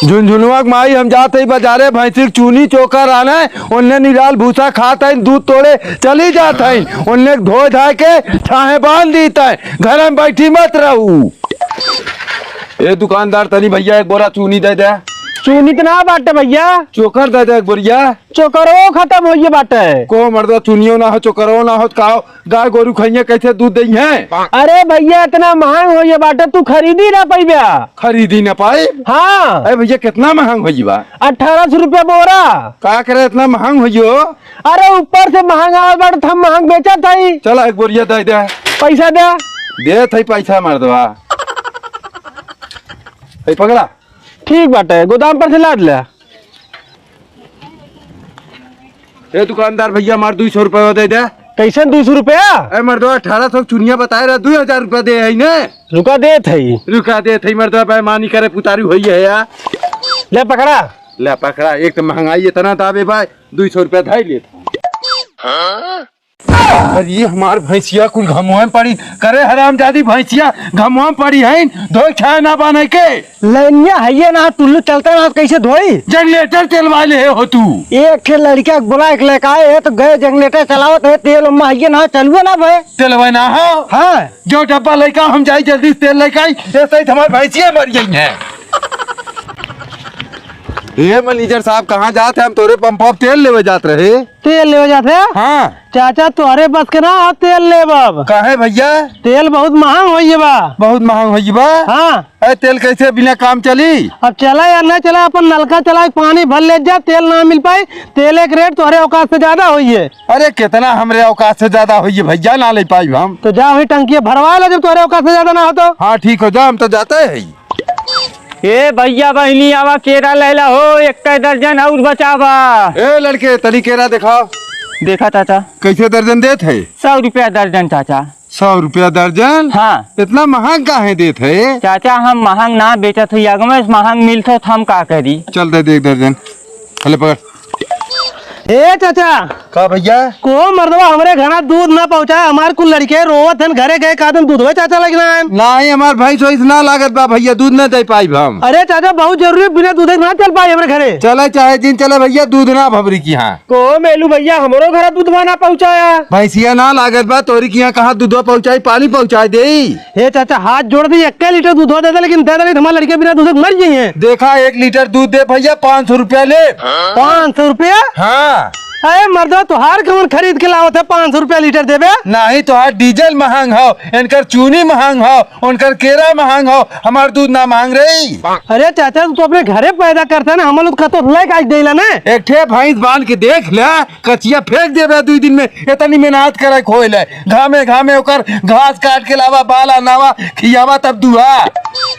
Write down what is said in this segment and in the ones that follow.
झुनझुनुआ माई हम जाते ही बाजारे भैंसी चूनी चोकर आना उन्ने निराल भूसा खाता है दूध तोड़े चली जाता है उन्ने धो धा के छाहे बांध देता है घर में बैठी मत रहू। ये दुकानदार तनी भैया एक बोरा चूनी दे दे। चूनी तो ना बाटे भैया, चोकर दे दे एक बोरिया। चोकरो खत्म हो बाटे को मर्दा चुनियो ना हो चोकरो ना हो काओ गाय गोरू खाइए कैसे दूध दई है। अरे भैया इतना महंग हो बाटे तू खरीदी ना पाइबा। खरीदी ना पाई? हाँ। अरे भैया कितना महंग हो बा? 1800 रुपया बोरा। का करे इतना महंग हो? अरे ऊपर से महंगा बाटे हम महंग बेचा था। चला एक बोरिया दे दे। पैसा दे दे थे पैसा मर्दवा पकड़ा। ठीक बाटे गोदाम पर से लाद ले। ए दुकानदार भैया मार 200 रुपया दे दे। कैसे 200 रुपया? अरे मर्दवा 1800 चुनिया बताए रहा 2000 रुपया दे है ने। रुका दे थई। रुका दे थई मर्दवा बेईमानी करे पुतारी होई है यार। ले पकड़ा। ले पकड़ा। एक तो महंगाई इतना दाबे भाई 200 रुपया धाई ले। अरे हमार भैंसिया कुल घमुआ पड़ी करे हराम जादी भैंसिया घमुआ पड़ी है धो छाया ना बने के लैनिया है ना टुल्लू चलता ना कैसे धोई? जनरेटर तेल वाले हो तू। एक लड़का बुला के लेके आए है तो गए जनरेटर चलावत है तेल है ना चलुए ना भाई तेल ना हो। हाँ जो डब्बा लेकर हम जाए जल्दी तेल लेकर आई ऐसे ही हमारी भैंसिया मर गई है। ये मैनेजर साहब कहाँ जाते? हम तोरे पंप पर तेल लेवे जाते रहे। तेल लेवे जाते? हाँ चाचा तुम्हारे बस के ना तेल ले बाब। काहे भैया? तेल बहुत महंग हो बा। बहुत महंग हो बा। हाँ अरे तेल कैसे बिना काम चली? अब चला या ना चला अपन नलका चला पानी भर ले जा तेल ना मिल पाई तेल एक रेट तुम्हारे औकात से ज्यादा हुई है। अरे कितना हमरे औकात से ज्यादा हुई है भैया ना ले पाई हम तो जा वही टंकी भरवा लो जब तुम्हारे औकात से ज्यादा ना हो तो। हाँ ठीक हो जा हम तो जाते है। ए भैया बहनी आवा केरा लेला हो 1 दर्जन और बचावा। ए लड़के तनी केरा दिखाओ। देखा चाचा कैसे दर्जन देते है? 100 रुपया दर्जन चाचा। 100 रुपया दर्जन? हाँ। इतना महंग काहे देते है? चाचा हम महंग ना बेचत है अगमे महंग मिलते तो हम का करी। चल दे 1 दर्जन। चले पकड़। ए चाचा का भैया को मर्दवा हमरे घना दूध ना पहुँचाए हमारे कुल लड़के रोवत हैं घरे गए कादम दूध हुए चाचा लगना है नहीं हमार भाई सोइस ना लागत बा भैया दूध न दे पाई हम। अरे चाचा बहुत जरूरी बिना दूध ना चल पाए हमारे घरे। चले चाहे जिन चले भैया दूध ना भबरी की। हाँ को मेलू भैया हमारो घर दूध ना पहुँचाया भैंसिया ना लागत बा तोरी की यहाँ कहाँ दूध पहुँचाई पानी पहुँचा दे। हे चाचा हाथ जोड़ दी 1 लीटर दूध दे लेकिन दे दे हमारे लड़के बिना दूध मर जाइए। देखा 1 लीटर दूध दे भैया 500 रुपया ले। 500 रुपया? हाँ। अरे मर्दवा तुहार कौन खरीद के लावत है 500 रुपया लीटर देवे? नहीं तो डीजल महंग हो इनकर चूनी महंग हो उनकर केरा महंग हो हमार दूध ना मांग रही। अरे चाचा तू अपने घरे पैदा करता ना हम लोग खतो आज देला ना। एक ठे भैंस बांध के देख ले कचिया फेंक देवे 2 दिन में इतनी मेहनत करे खोए ले घामे घामे ओकर घास काट के लावा बाला नावा खियावा तब दुआ।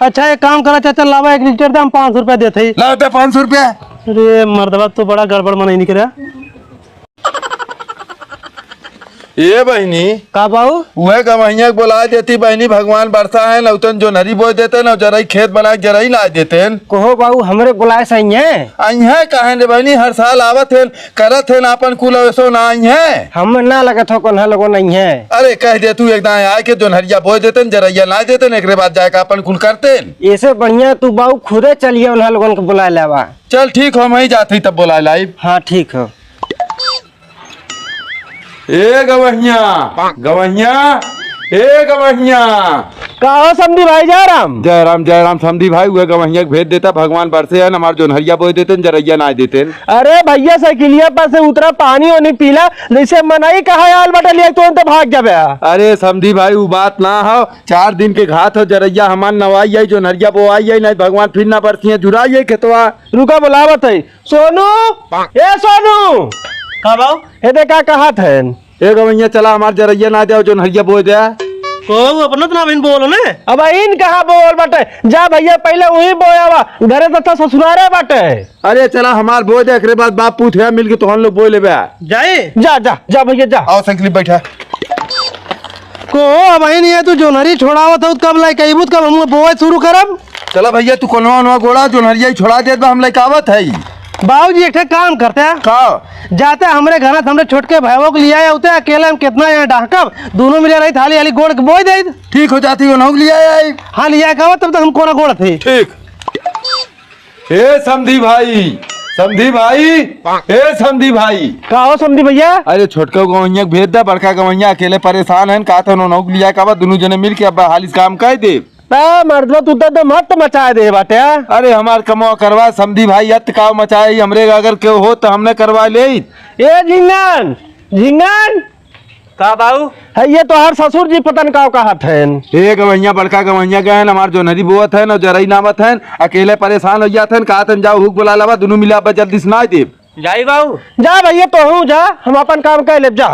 अच्छा एक काम करा चाचा लावा 1 लीटर दाम 500 रुपया देते। लाओ दे 500 रुपया। अरे मर्दवा तो बड़ा गड़बड़ मनाई नहीं करा। ये बहनी का बाबू वह गवैया बोला देती बहनी भगवान बरसा है नौतन जो नरी बोए देते न जराई खेत बना के जराई ला देते। कहो बाबू हमरे बुलाए सही है आई है कहे रे बहनी हर साल आवत है करत है अपन कुल वैसो ना आई है हम ना लगत हो कौन लोगो नहीं है। अरे कह दे तू एकदम आए के जो नरिया बोए देते जरैया ला देते एक बाद जाके अपन कुल करते। ऐसे बढ़िया तू बाबू खुदे चलिए उन लोगन को बुला लेवा। चल ठीक हो मैं जाती तब बुला लाई। हाँ ठीक हो। ए गवैया गवैया ए गवैया कहो समधी भाई जय राम समधी भाई हुए गवैया भेज देता भगवान बरसे है हमारे जो नरिया बोए देते जरैया ना देते। अरे भैया साइकिलिया पर से उतरा पानी वानी पीला जैसे मनाई कहा यार बटा लिया तो भाग जाबे। अरे समधी भाई वो बात ना हो 4 दिन के घात हो जरैया हमार नवाई है जो नरिया बोआई है नहीं भगवान फिर ना बरसी जुड़ाई है खेतवा। रुका बुलावत है सोनू ए सोनू का बाबू हे देखा कहा थे ए गवैया चला हमार जरैया ना दे जो नरिया बोए दे। को अपना तो ना बहन बोलो ने अब इन कहा बोल बाटे जा भैया पहले वही बोयावा घरे तो ससुरारे बाटे। अरे चला हमार बोए दे एकरे बाद बाप पूछे मिल के तो हम लोग बोए लेबे जाए जा जा जा भैया जा। आओ साइकिल बैठा को अब ये तू जोनहरी छोड़ावत हो कब लाई कईबूत कब हम बोए शुरू करब। चला भैया तू कोनवा गोड़ा जोनहरिया छोड़ा दे हम लेके आवत है। बाबूजी एक काम करते हैं का जाते हमरे घर हमरे छोटके भाइयों को लिया होते अकेले हम कितना यहाँ डाकब दोनों मिले रही थाली वाली गोड़ के बोई दे ठीक हो जाती हो लिया हाँ लिया का तब तक हम कोना गोड़ थे। ठीक ए समधी भाई, समधी भाई, ए समधी भाई। का हो समझी भैया? अरे छोटका गवैया भेज दे, बड़का गवैया अकेले परेशान है, का था नौक लिया का दोनों जने मिल के अब हालिस काम कर दे। मर्दवा तू तो मत मचा दे बाटे। अरे हमार कमो करवा समधी भाई, अत का मचाए हमरे अगर के हो तो हमने करवा ले। ए झिंगन, झिंगन का बाऊ है ये तो हर ससुर जी पतन का कहत है। ए गवैया बड़का गवैया गए हमार जो नरी बोत है न जरई नामत है, अकेले परेशान हो जाते हैं, कहा जाओ हुक बुला लवा दोनों मिला जल्दी सुना दे। जाई बाऊ जा भैया तो हूँ जा, हम अपन काम कर ले जा।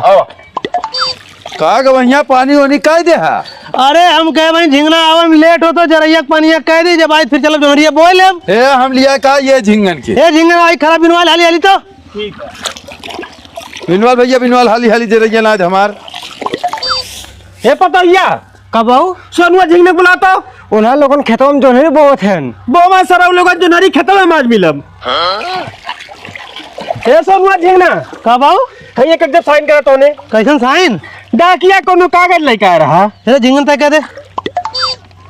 का गवैया पानी वानी कह दे है। अरे हम कहे भाई झिंगना आवन लेट हो तो जरैया पानी कह दी, जब आई फिर चलो जोरिया बोल लेब। ए हम लिया का ये झिंगन के। ए झिंगन आई खराब बिनवाल हाली हाली तो। बिनवाल भैया बिनवाल हाली हाली जरैया ना हमार। ए पतैया कब बाऊ सोनुआ झिंगने बुलाता उन्हें लोगन खेतों में जोनरी बोत हैं। बोमा सरा लोगन जोनरी खेतों में माज मिलब। ए सोनुआ झिंगना का बाऊ है ये कब साइन करा तोने? कैसन साइन? डाकिया कोनो कागज लेके आ रहा। अरे झिंगन तय कह दे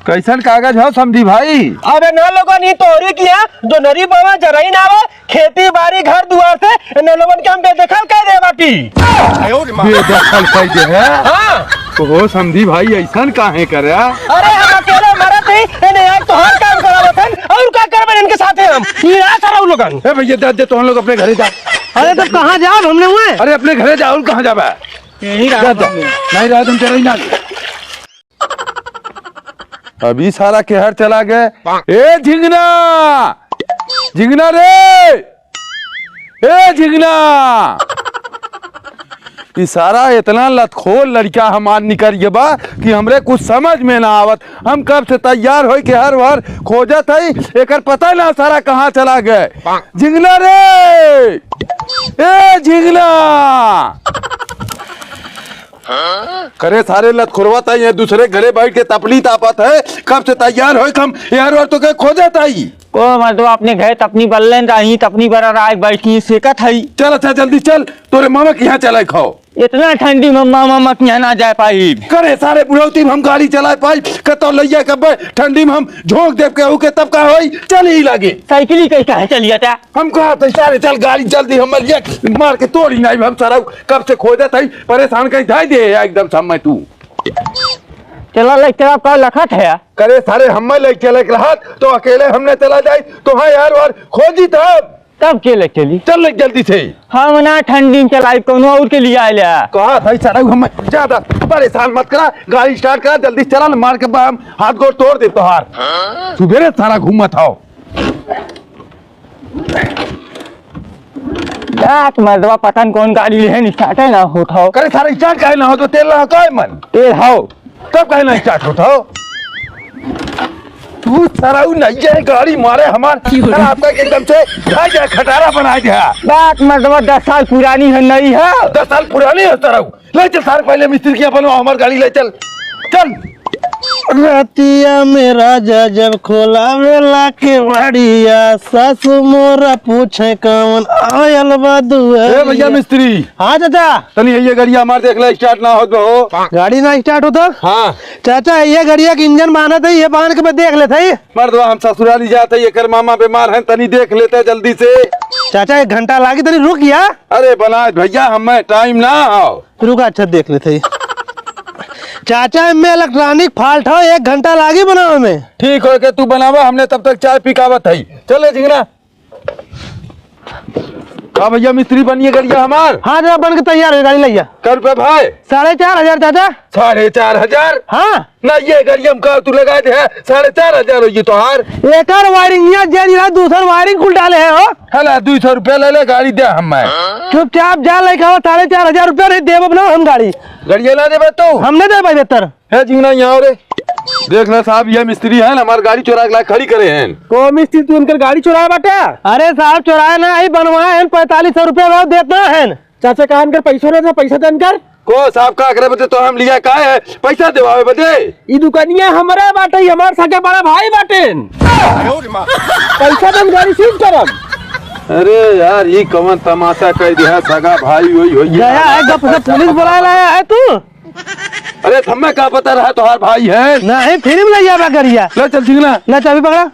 कैसन कागज हो समधी भाई। अबे ना लोगन ये तोरी किया जो नरी बाबा जरई ना आवे, खेती बाड़ी घर दुआर से न लोगन के हम बेदखल कह दे बाटी। बेदखल कह दे है। हां ओ समधी भाई ऐसन काहे करे। अरे हम अकेले मरत ही इन्हें एक तो हर काम करावत हैं और का करबे इनके साथे हम। ये आ सारा लोगन। ए भैया दे तो हम लोग अपने घरे जा। अरे तब कहां जाओ हमने हुए? अरे अपने घरे जाओ, और कहां जाबे? यही जा रहा जा। नहीं रहा तुम चले ना। अभी सारा केहर चला गए। ए झिंगना, झिंगना रे, ए झिंगना। इशारा इतना लतखोर लड़का हमार निकल गया बा कि हमरे कुछ समझ में ना आवत। हम कब से तैयार हो के हर बार खोजत है, एकर पता ना सारा कहाँ चला गए। झिंगना रे, ए झिंगना। करे सारे लतखोरवत है, ये दूसरे घरे बैठ के तपली तापत है, कब से तैयार हो हम यार और तो के खोजत आई। ओ मतलब अपने घर तपनी बल्ले रही, तपनी बरा राय बैठी सेकत है। चल अच्छा जल्दी चल, तोरे मामा के यहाँ चला खाओ। इतना ठंडी में मामा के यहाँ ना जा पाई। करे सारे बुढ़ौती में हम गाड़ी चला पाई, कतो लैया कब ठंडी में हम झोंक देव के के तब का होई चल ही लगे। साइकिल ही कहीं चलिए था हम कहा था सारे चल गाड़ी जल्दी हम लिया मार के तोड़ी नहीं, हम सारा कब से खोजत है, परेशान कहीं धाई दे एकदम समय तू। चला ले तेरा का लखत है। करे सारे हम ले चले रहा तो अकेले हमने चला जाए तो हाँ यार और खोजी तब के ले चली। चल ले जल्दी से। हम ना ठंडी में चलाई कोनो और के लिए आए। कहा था सारा हम ज्यादा परेशान मत करा, गाड़ी स्टार्ट करा जल्दी चला, मार के हम हाथ गोड़ तोड़ दे तोहार। सुबेरे सारा घूमत आओ। मर्दवा पतन कौन गाड़ी ले स्टार्ट है ना होता हो। करे सारा स्टार्ट काहे ना हो तो तेल ना काय मन तेल हो तब काहे ना स्टार्ट होता हो। तू सारा नहीं जाए गाड़ी मारे हमार आपका एकदम से ढाई जाए खटारा बना दिया। बात मर्दवा 10 साल पुरानी है नहीं है। 10 साल पुरानी है सारा। ले चल सारे पहले मिस्त्री की अपन हमार गाड़ी ले चल चल। रतिया में राजा जब खोला वेला के बढ़िया, सासु मोरा पूछे कौन आयल ए भैया मिस्त्री। हाँ चाचा तनी ये गाड़िया हमार देख ले स्टार्ट ना हो तो। गाड़ी ना स्टार्ट होता। हाँ चाचा ये गाड़िया के इंजन बांधा था, ये बांध के देख लेते। मर्दवा हम ससुराली जाते, ये कर मामा बीमार हैं, तनी देख लेते जल्दी से। चाचा 1 घंटा लागी तनी रुक गया। अरे बना भैया हमें टाइम ना आओ। रुका अच्छा देख लेते। चाचा में इलेक्ट्रॉनिक फॉल्ट हो, 1 घंटा लागी बनावे में। ठीक हो के तू बनावा, हमने तब तक चाय पिकावत है। चले झिंगना। हाँ भैया मिस्त्री बनिए गाड़िया हमार। हाँ जरा बन के तैयार है, गाड़ी लिया। कर रुपए भाई 4,500 चाचा। 4,500। हाँ ना ये गाड़िया हम कहा तू लगा दे 4,500 हो ये तो हार। एक वायरिंग दूसर वायरिंग खुल डाले है। हो हला 200 रुपया ले ले गाड़ी दे हमें। चुपचाप जा लेके आओ, 4,500 रुपया नहीं देव अपना हम गाड़ी। गाड़िया ला दे तो हमने दे भाई बेहतर है झिंगना यहाँ रे। देख ले साहब ये मिस्त्री है ना, हमारी गाड़ी चुरा के खड़ी करे हैं। को मिस्त्री तू उनकर गाड़ी चुराया बाटे? अरे साहब चुराया ना ही बनवाए हैं, 4500 रुपया देता है। चाचा कहा इनकर पैसा ना पैसा देनकर को साहब का करे बते तो हम लिया का है पैसा देवावे बते। ई दुकानिया हमारा बाटे, हमार सके बड़ा भाई बाटे। पैसा देन गाड़ी सीज करम। अरे यार ये कौन तमाशा कर दिया, सगा भाई वही हो गया है गप से पुलिस बुला लाया है तू। अरे हमें क्या पता रहा तुम्हार भाई है। नहीं फिर ले जाबा करिया। ले चल झिंगना। ले चाबी पकड़ा।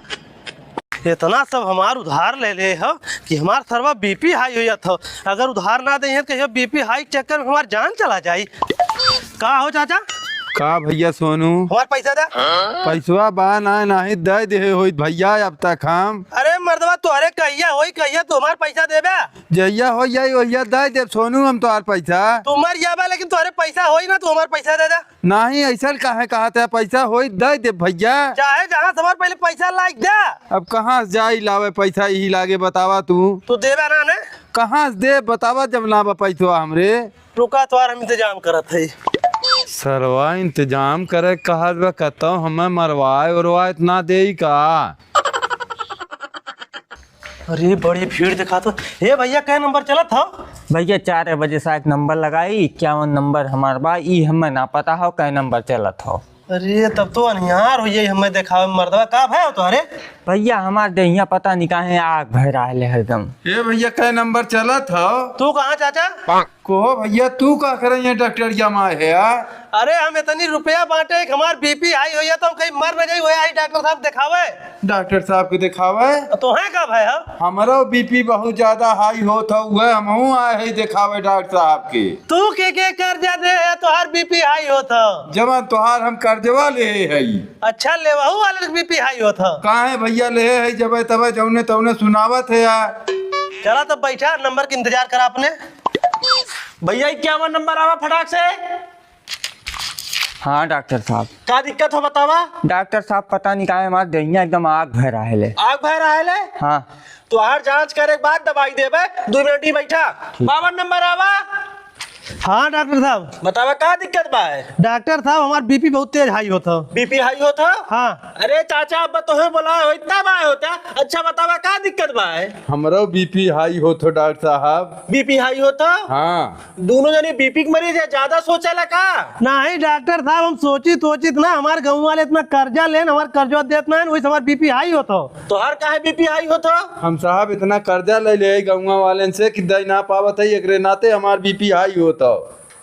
इतना सब हमार उधार ले ले हो कि हमार सरवा बीपी हाई हो जात हो। अगर उधार ना दे तो कहियो बीपी हाई के चक्कर में हमार जान चला जाई। का हो चाचा, का भैया सोनू हमार पैसा दे। पैसवा बा नाही दे दे हो भैया अब तक हम। अरे मर्दवा तोहरे कहिया होई कहिया तो हमार पैसा देबे। जहिया हो जाई वहिया दे दे सोनू हम तोहार पैसा। तुम्हार जाबा लेकिन तोहरे पैसा होई ना तो हमार पैसा दे दे। नहीं ऐसा काहे कहते है, पैसा होई दे दे भैया। चाहे जहाँ हमार पहले पैसा लाग दे। अब कहाँ से जाई लावे पैसा यही लागे बतावा तू देबे ना ने। कहाँ से दे बतावा जब ना बा पैसवा हमरे। रुका तो हम इंतजाम करत है। सरवा इंतजाम करे कहा कहता हूँ हमें मरवाए उरवाए इतना दे का। अरे बड़ी भीड़ दिखा तो। हे भैया क्या नंबर चला था? भैया 4 बजे से एक नंबर लगाई 51 नंबर हमार बा ई हमें ना पता हो कै नंबर चलत हो। अरे तब तो अनिहार हो जाई हमें देखावे मर्दवा का भाई हो तुम्हारे। भैया हमार दहिया पता नहीं काहे आग भर रहा है हरदम। ये भैया क्या नंबर चला था? तू कहाँ चाचा? को भैया तू का करे ये डॉक्टर माँ है यार। अरे हम इतनी रुपया बांटे हमार बीपी हाई हो जाता हूँ कहीं मर न जाई वो आई डॉक्टर साहब दिखावे। डॉक्टर साहब के दिखावे तो है का भाई हो? हमारा बीपी बहुत ज्यादा हाई होता हुआ हम आए है दिखावे डॉक्टर साहब के। तू के कर्जा दे है तोहार बीपी हाई होता? जमा तोहार हम कर्जवा ले है। अच्छा ले वहू वाले बीपी हाई होता? काहे भैया ले है जब तब जौने तौने सुनावत है यार। चला तब बैठा नंबर की इंतजार करा आपने। भैया 51 नंबर आवा फटाक से। हाँ डॉक्टर साहब। क्या दिक्कत हो बतावा? डॉक्टर साहब पता नहीं काहे हमार दहिया एकदम आग भर रहा है। आग भर रहा है? हाँ तो हर जांच करे के बाद दवाई देबे। 2 मिनट ही बैठा। 52 नंबर आवा। हाँ डॉक्टर साहब बतावा का दिक्कत बा है? डॉक्टर साहब हमार बीपी बहुत तेज हाई होता। बीपी हाई होता? हाँ। अरे चाचा अब तो है बोला हो इतना बा होता। अच्छा बतावा का दिक्कत बा है? हमारा बीपी हाई होता डॉक्टर साहब। बीपी हाई होता? हाँ। दोनों जने बीपी के मरीज है ज्यादा सोचेला का? नहीं डॉक्टर साहब हम सोचित ना हमारे गाँव वाले इतना कर्जा लेन हमारे कर्जा देते ना वही हमारा बीपी हाई होता। तो हर का है बीपी हाई होता? हम साहब इतना कर्जा ले गाँव वाले से कि दे ना पावत है एकरे नाते हमार बीपी हाई होता।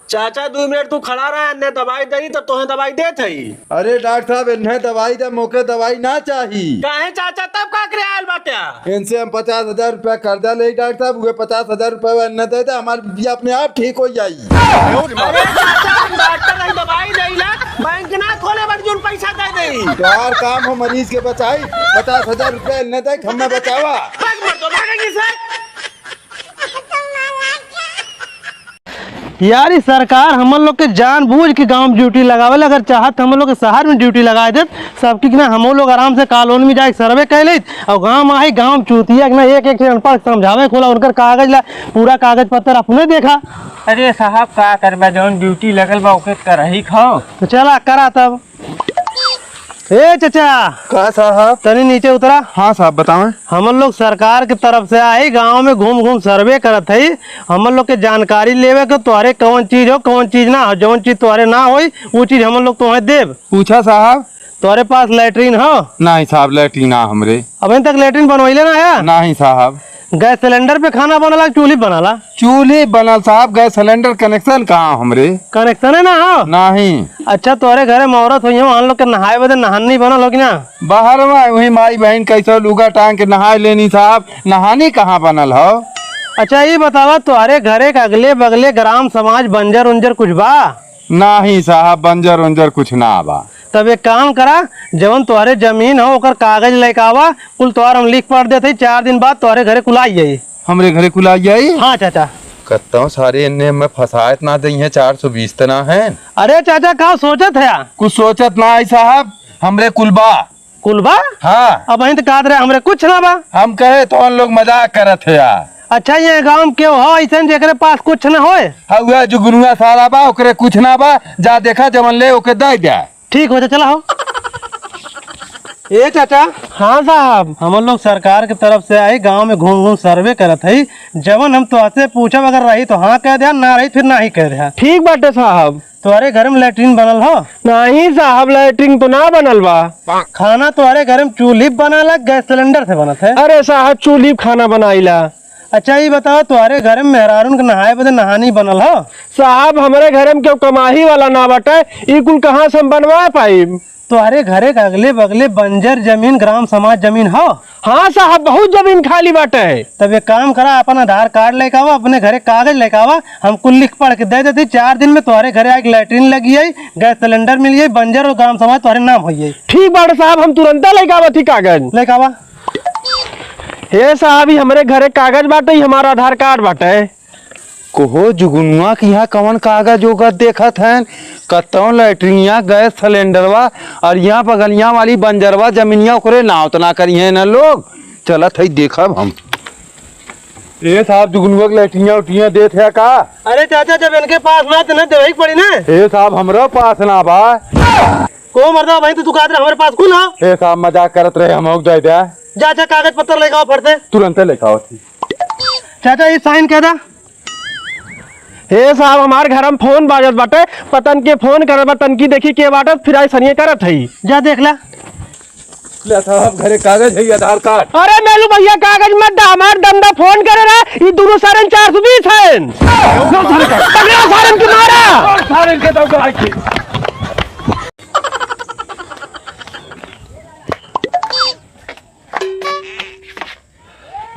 चाचा 2 मिनट तू खड़ा रहा ने दवाई दई तो तोहे दवाई दे थई। अरे डॉक्टर साहब इन्हें दवाई दे मौके दवाई ना चाहिए। काहे चाचा तब का करे आयल बाटा? इनसे हम 50,000 रुपया कर्जा ले डॉक्टर साहब हुए 50,000 रुपया न दे दे हमारी बीपी अपने आप ठीक हो जाई। अरे चाचा डॉक्टर नहीं दवाई देला बैंक ना खोले बड़ जोन पैसा दे देई। तोहार काम हो मरीज के बचाई 50,000 रुपया न दे हमें बचावा। भाग मत भागेंगे से। यार सरकार हम लोग के जानबूझ के गांव में ड्यूटी लगावे। अगर चाहत हम लोग के शहर में ड्यूटी लगा दे सबकी ना हम लोग आराम से कॉलोनी में जाके सर्वे कर ले और गांव में आई गांव चूतिया ना एक अनपढ़ समझावे खोला उनकर कागज ला पूरा कागज पत्र अपने देखा। अरे साहब का करबे जौन ड्यूटी लगल बा ओके करही खाओ। तो चला करा तब। ए चाचा कहा साहब तनी नीचे उतरा। हाँ साहब बताएं। हम लोग सरकार की तरफ से आई गांव में घूम घूम सर्वे करत है। हम लोग के जानकारी लेवे के तुम्हारे कौन चीज हो कौन चीज ना हो। जौन चीज तुम्हारे ना हो वो चीज हम लोग तुम्हें देव। पूछा साहब तुम्हारे पास लैट्रीन हो? नहीं साहब लैट्रीन हमरे अभी तक लैट्रीन बनवाइले ना है? नहीं साहब। गैस सिलेंडर पे खाना बनाला चूल्ही बनाला? चूल्हे बनल साहब गैस सिलेंडर कनेक्शन कहाँ हमरे कनेक्शन है ना हो? नहीं। अच्छा तुम्हारे घरे औरत हुई हम लोग के नहाए बदे नहानी बनल होगी ना? बाहर में वही माई बहन कैसे लुगा टांग के नहाए लेनी साहब नहानी कहाँ बनल हो। अच्छा ये बतावा तुम्हारे घरे के अगले बगले ग्राम समाज बंजर उंजर कुछ बा? नहीं साहब बंजर उंजर कुछ ना बा। तब एक काम करा जवन तुम्हारे जमीन हो ओकर कागज लेके आवा कुल तुम्हार हम लिख पढ़ देते 4 दिन बाद तुम्हारे घरे कुल आई जाई। हमरे घरे कुल आई जाई? हाँ चाचा। कहता हूँ सारे इन्ने में फसायत ना दी है 420 तना है। अरे चाचा कहा सोचत है? कुछ सोचत ना है साहब हमरे कुलबा। कुलबा? हाँ। अब वही तो कहा रहे हमरे कुछ ना बा। हम कहे तो उन लोग मजाक करत है यार। अच्छा ये गांव में क्यों हो ऐसा जेकरे पास कुछ न होए? हुआ जो गुनुआ सारा बा ओकरे कुछ ना बा जा देखा जवन ले ओके दे दे। ठीक हो चला हो। ए चाचा। हाँ साहब हम लोग सरकार की तरफ से आई गांव में घूम घूम सर्वे करत है। जवन हम तुझसे पूछब अगर रही तो हाँ कह दिया ना रही फिर ना ही कह दिया। ठीक बाटे साहब। तुम्हारे घर में लैट्रिन बनल हो? नहीं साहब लैट्रिन तो ना बनल बा। खाना तुम्हारे घर में चूल्ही बनाला गैस सिलेंडर से बनत है? अरे साहब चूल्ही खाना बनाईला। अच्छा ये बताओ तुम्हारे घर में मेहरारून के नहाए बदे नहानी बनल हो? साहब हमारे घर में क्यों कमाही वाला ना बटे ई कुल कहाँ से हम बनवा पाई। तुम्हारे घरे के अगले बगले बंजर जमीन ग्राम समाज जमीन हो? हाँ साहब, बहुत जमीन खाली बाटे है। तब एक काम करा, अपन आधार कार्ड लेके आवा, अपने घरे कागज लेके आवा, हमको लिख पढ़ के दे देती। 4 दिन में तुम्हारे घरे एक लैट्रिन लगी है, गैस सिलेंडर मिल गई, बंजर और ग्राम समाज तुम्हारे नाम हो जाए। ठीक बाटे साहब, हम तुरंत लेके आवा थी कागज लेके आवा। हे साहब, ही हमारे घरे कागज बाटे, हमारा आधार कार्ड बाटे। कोहो जुगनुआ की यहाँ कवन कागज उगज देखत हैं, कतौ लैट्रिनिया गैस सिलेंडरवा और यहाँ बगलिया वाली बंजरवा जमीनिया ओकरे नाव तो ना करी है न लोग। चलत है देखब हम। ए साहब, जुगनुआ के लैट्रिनिया उठिया देत है का? अरे चाचा, जब इनके पास ना तो न देवे पड़ी ना। ए साहब, हमरा पास ना बा। को मरदा भाई, तो तू कहत रहा हमारे पास कुल हो? ए साहब, मजाक करत रहे, हम दे दे। चाचा कागज पत्र लेके आओ फट से। तुरंत लेके आओ थी। चाचा ये साइन कह दा। हे साहब, हमारे घर में फोन बाजत बाटे, पतन के फोन करत बा, तनकी देखी के बाटे, फिर आई सनिए करत है। जा देख ला। ले साहब, घरे कागज है, आधार कार्ड। अरे मेलू भैया, कागज मत दा, हमार दमदा फोन करे रहा, ये दोनों सारन 420 है। पकड़ा सारन के मारा। सारन के दो आई।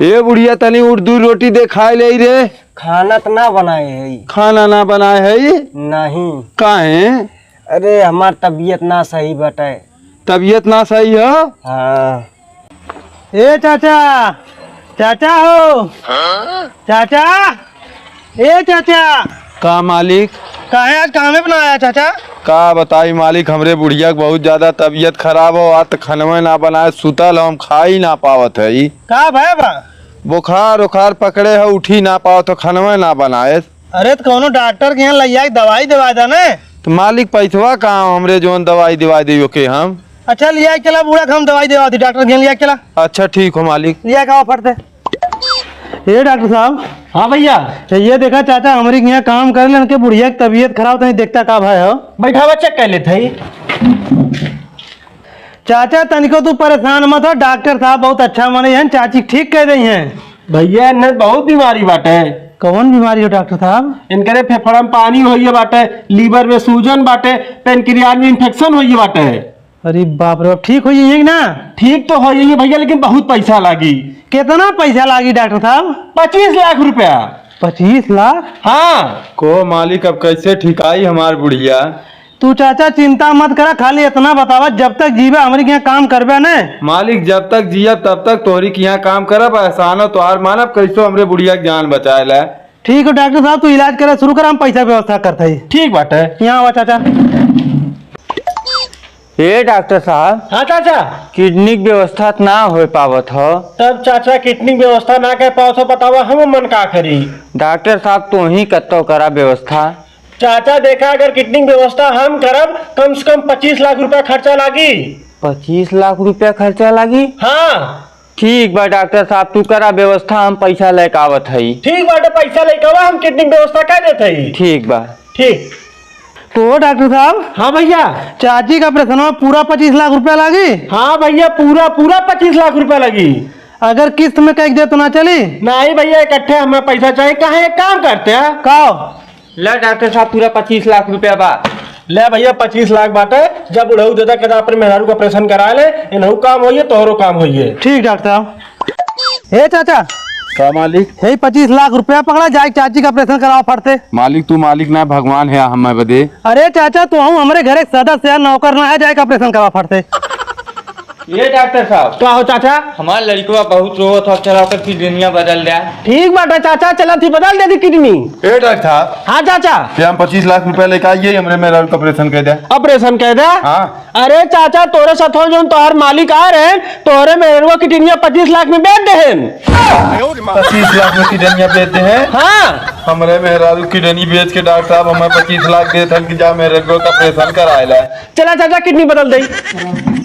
ए बुढ़िया, तनी उर्दू रोटी दे खाए ले रे। खाना तो ना बनाए है। खाना ना बनाए है ये? नहीं। काहे? अरे हमार तबीयत ना सही बटे। तबीयत ना सही है? हाँ। ए चाचा, चाचा हो। चाचा, ए चाचा। का मालिक? काहे आज कामे बनाया चाचा? का बताई मालिक, हमरे बुढ़िया के बहुत ज्यादा तबीयत खराब हो, आज खनवे ना बनाए, सुतल हम खा ही ना पावत है। का भाई बा? बुखार उखार पकड़े है, उठी ना पाओ तो खनवे ना बनाए। अरे तो कोनो डॉक्टर के यहाँ लैया दवाई दवा दा ने। तो मालिक पैसवा कहाँ हमरे जोन दवाई दिवा दियो के हम? अच्छा लिया चला, बूढ़ा हम दवाई देवा दी, डॉक्टर के यहाँ लिया चला। अच्छा ठीक हो मालिक। लिया का ऑफर थे। ये डॉक्टर साहब। हाँ भैया। ये देखा चाचा, हमारे यहाँ काम कर ले, उनके बुढ़िया की तबीयत खराब तो नहीं देखता का भाई हो। बैठा चेक कर लेते ही। चाचा तनिको तू परेशान मत हो, डॉक्टर साहब बहुत अच्छा माने हैं, चाची ठीक कह रही हैं। भैया इन्हें बहुत बीमारी बाटे। कौन बीमारी हो डॉक्टर साहब? इनके फेफड़ा में पानी होइए बाटे, लीवर में सूजन बाटे, पेनक्रियाज में इन्फेक्शन होइए बाटे। अरे बाप रे, ठीक हो जाइए ना? ठीक तो हो जाइए भैया, लेकिन बहुत पैसा लागी। कितना पैसा लागी डॉक्टर साहब? 25 लाख रुपया। 25 लाख? हाँ। को मालिक, अब कैसे ठिकाई हमार बुढ़िया? तू चाचा चिंता मत करा, खाली इतना बतावा, जब तक जीवे हमारे यहाँ काम करबे न। मालिक, जब तक जियब तब तक तोहरी के यहाँ काम करब, एहसानो तोहार मानब, कैसो हमरे बुढ़िया की जान बचाए ला। ठीक है डॉक्टर साहब, तू इलाज करे शुरू कर, हम पैसा व्यवस्था करते ही। ठीक बात है, यहाँ आवा चाचा। ये डॉक्टर साहब। हाँ चाचा। किडनी की व्यवस्था ना हो पावत हो। तब चाचा किडनी व्यवस्था ना कर पाओ तो बतावा हम मन का करी। डॉक्टर साहब तू ही कत्तो करा व्यवस्था। चाचा देखा, अगर किडनी व्यवस्था हम करब, कम से कम 25 लाख रुपया खर्चा लागी। 25 लाख रुपया खर्चा लागी? हाँ। ठीक बा डॉक्टर साहब, तू करा व्यवस्था, हम पैसा लेके आवत हई। ठीक बाटे, पैसा लेके आवा, हम किडनी व्यवस्था कर देते ही। ठीक बा। ठीक। तो डॉक्टर साहब। हाँ भैया। चाची का ऑपरेशन में पूरा 25 लाख रुपया लगी? हाँ भैया, पूरा 25 लाख रुपया लगी। अगर किस्त में कह दे तो ना चली? नहीं भैया, इकट्ठे हमें पैसा चाहिए। कहाँ एक काम करते हैं का? ले डॉक्टर साहब, पूरा 25 लाख रुपया बा। ले भैया, 25 लाख बाटे, जब उड़ऊ देता कहता अपने मेहरारू का ऑपरेशन करा ले, इनहू काम होइए तोहरो काम होइए। ठीक डॉक्टर साहब। हे चाचा। का मालिक? हे 25 लाख रुपया पकड़ा, जाए चाची का ऑपरेशन कराओ फटते। मालिक, तू मालिक ना भगवान है हमें बदे। अरे चाचा, तू हूँ हमारे घर एक सदस्य नौकर ना है, जाए का ऑपरेशन कराओ फटते। ये डॉक्टर साहब। क्या हो चाचा? हमारे लड़का बहुत रोत हो, चला कर किडनियां बदल दे। ठीक बाटे चाचा, चला थी बदल दे दी किडनी। ए डॉक्टर साहब। हाँ चाचा। हम 25 लाख रुपया लेके आइए, हमरे मेरा ऑपरेशन कर दे। ऑपरेशन कह दे? हाँ। अरे चाचा, तोरे साथ जो तोहर मालिक आ रहे हैं, तोरे मेहरुआ की किडनियां 25 लाख में बेच दे। 25 लाख में किडनियां बेचते हैं? हाँ। हमरे मेहरारू किडनी बेच के डॉक्टर साहब हमें 25 लाख देते हैं कि जा मेरे को ऑपरेशन कराए ला। चला चाचा, किडनी बदल दे।